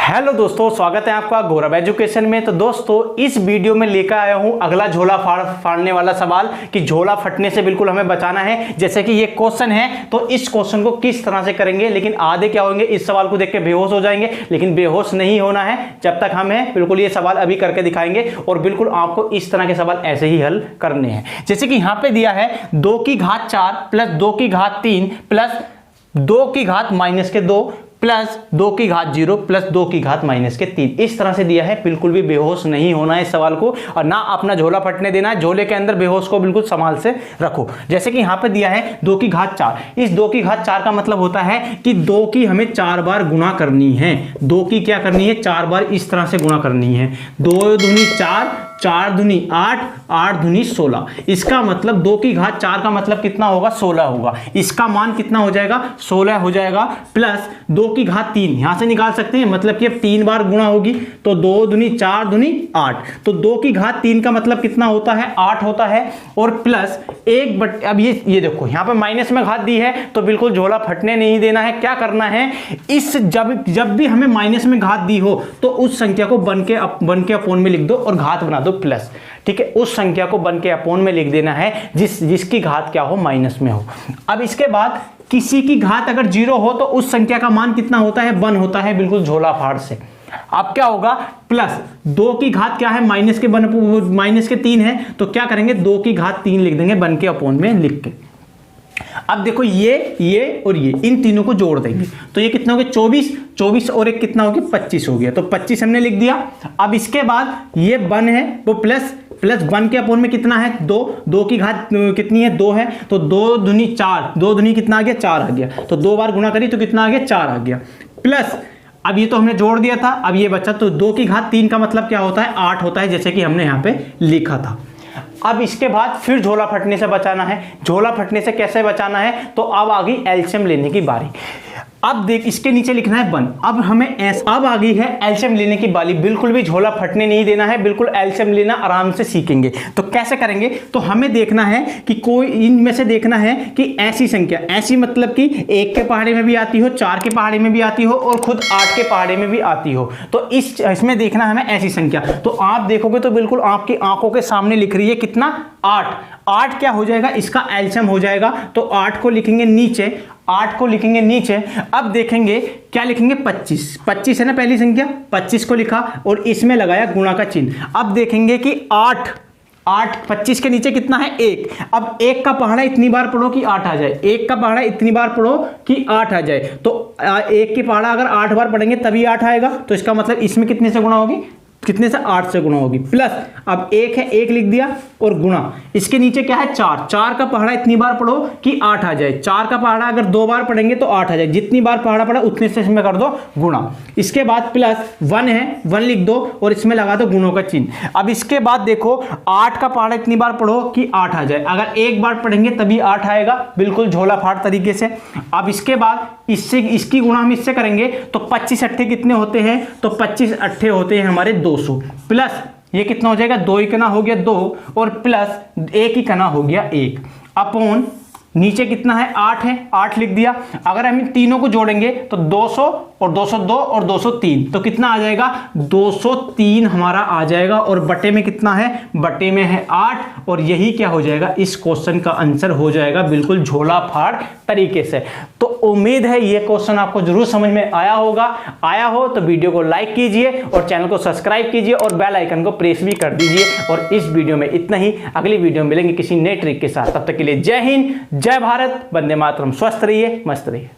Hello दोस्तों, स्वागत है आपका गौरव एजुकेशन में। तो दोस्तों इस वीडियो में लेकर आया हूं अगला झोला फाड़ने वाला सवाल कि झोला फटने से बिल्कुल हमें बचाना है। जैसे कि ये क्वेश्चन है तो इस क्वेश्चन को किस तरह से करेंगे, लेकिन आधे क्या होंगे इस सवाल को देख के बेहोश हो जाएंगे, लेकिन बेहोश नहीं होना है जब तक हमें बिल्कुल ये सवाल अभी करके दिखाएंगे और बिल्कुल आपको इस तरह के सवाल ऐसे ही हल करने हैं। जैसे कि यहां पर दिया है 2 की घात 4 प्लस 2 की घात 3 प्लस 2 की घात -2 प्लस 2 की घात 0 प्लस 2 की घात -3 इस तरह से दिया है। बिल्कुल भी बेहोश नहीं होना है इस सवाल को और ना अपना झोला फटने देना है। झोले के अंदर बेहोश को बिल्कुल संभाल से रखो। जैसे कि यहां पे दिया है 2 की घात 4। इस 2 की घात 4 का मतलब होता है कि 2 की हमें 4 बार गुणा करनी है। 2 की क्या करनी है, 4 बार इस तरह से गुणा करनी है। 2 दूनी 4, 4 दूनी 8, 8 दूनी 16। इसका मतलब 2 की घात 4 का मतलब कितना होगा, 16 होगा। इसका मान कितना हो जाएगा, 16 हो जाएगा। प्लस 2 की घात 3 यहां से निकाल सकते हैं, मतलब कि अब 3 बार गुणा होगी तो 2 दूनी 4 दूनी 8। तो 2 की घात 3 का मतलब कितना होता है, 8 होता है। और प्लस अब ये देखो यहां पे माइनस में घात दी है तो बिल्कुल झोला फटने नहीं देना है। क्या करना है, इस जब भी हमें माइनस में घात दी हो तो उस संख्या को बन के अपोन में लिख दो और घात बना दो प्लस। ठीक है, उस संख्या को बन के अपोन में लिख देना है जिसकी घात क्या हो, माइनस में हो। अब इसके बाद किसी की घात अगर 0 हो तो उस संख्या का मान कितना होता है, 1 होता है, बिल्कुल झोला फाड़ से। अब क्या होगा, प्लस 2 की घात क्या है, माइनस के 3 है तो क्या करेंगे 2 की घात 3 लिख देंगे बन के अपोन में लिख के। अब देखो ये और ये इन तीनों को जोड़ देंगे तो ये कितना हो गया, 24 और एक कितना हो गया, 25 हो गया। तो 25 हमने लिख दिया। अब इसके बाद ये 1 है वो प्लस 1 के अपोन में कितना है, 2 की घात कितनी है, 2 है तो 2 दूनी 4, 2 दूनी कितना आ गया, 4 आ गया। तो 2 बार गुणा करी तो कितना आ गया, 4 आ गया। प्लस अब ये तो हमने जोड़ दिया था, अब ये बचा तो 2 की घात 3 का मतलब क्या होता है, 8 होता है, जैसे कि हमने यहाँ पे लिखा था। अब इसके बाद फिर झोला फटने से बचाना है। झोला फटने से कैसे बचाना है, तो अब आ गई एलसीएम लेने की बारी। अब देख इसके नीचे लिखना है 1। अब हमें अब आ गई है एलसीएम लेने की बारी। बिल्कुल भी झोला फटने नहीं देना है, बिल्कुल एलसीएम लेना आराम से सीखेंगे। तो कैसे करेंगे, तो हमें देखना है कि कोई इनमें से देखना है कि ऐसी संख्या, ऐसी मतलब कि 1 के पहाड़े में भी आती हो, 4 के पहाड़े में भी आती हो और खुद 8 के पहाड़े में भी आती हो। तो इसमें देखना हमें ऐसी संख्या। तो आप देखोगे तो बिल्कुल आपकी आंखों के सामने लिख रही है कितना, 8 क्या हो जाएगा, इसका एलसीएम हो जाएगा। तो 8 को लिखेंगे नीचे, 8 को लिखेंगे नीचे। अब देखेंगे क्या लिखेंगे, 25 है ना पहली संख्या, 25 को लिखा और इसमें लगाया गुणा का चिन्ह। अब देखेंगे कि 8 25 के नीचे कितना है, 1। अब 1 का पहाड़ा इतनी बार पढ़ो कि 8 आ जाए, 1 का पहाड़ा इतनी बार पढ़ो कि 8 आ जाए। तो 1 की पहाड़ा अगर 8 बार पढ़ेंगे तभी 8 आएगा। तो इसका मतलब इसमें कितने से गुणा होगी, कितने से, 8 से गुणा होगी। प्लस अब 1 है, 1 लिख दिया और गुणा, इसके नीचे क्या है, 4 का पहाड़ा इतनी बार पढ़ो कि 8 आ जाए। 4 का पहाड़ा अगर 2 बार पढ़ेंगे तो 8 आ जाए, जितनी बार पहाड़ा पड़ा उतने से इसमें कर दो गुणा। इसके बाद प्लस 1 है, 1 लिख दो और इसमें लगा दो गुणों का चिन्ह। अब इसके बाद देखो 8 का पहाड़ा इतनी बार पढ़ो कि 8 आ जाए। अगर 1 बार पढ़ेंगे तभी 8 आएगा, बिल्कुल झोला फाड़ तरीके से। अब इसके बाद इसकी गुणा हम इससे करेंगे तो 25 अट्ठे कितने होते हैं, तो 25 अट्ठे होते हैं हमारे 200। प्लस ये कितना हो जाएगा, 2 इकना हो गया 2 और प्लस 1 इकना हो गया 1 अपोन नीचे कितना है, 8 है, 8 लिख दिया। अगर हम इन तीनों को जोड़ेंगे तो 200 और 202 और 203 तो कितना आ जाएगा, 203 हमारा आ जाएगा। और बटे में कितना है, बटे में है 8 और यही क्या हो जाएगा, इस क्वेश्चन का आंसर हो जाएगा बिल्कुल झोला फाड़ तरीके से। तो उम्मीद है ये क्वेश्चन आपको जरूर समझ में आया होगा। आया हो तो वीडियो को लाइक कीजिए और चैनल को सब्सक्राइब कीजिए और बेल आइकन को प्रेस भी कर दीजिए। और इस वीडियो में इतना ही, अगली वीडियो में मिलेंगे किसी नए ट्रिक के साथ। तब तक के लिए जय हिंद, जय भारत, वंदे मातरम। स्वस्थ रहिए, मस्त रहिए।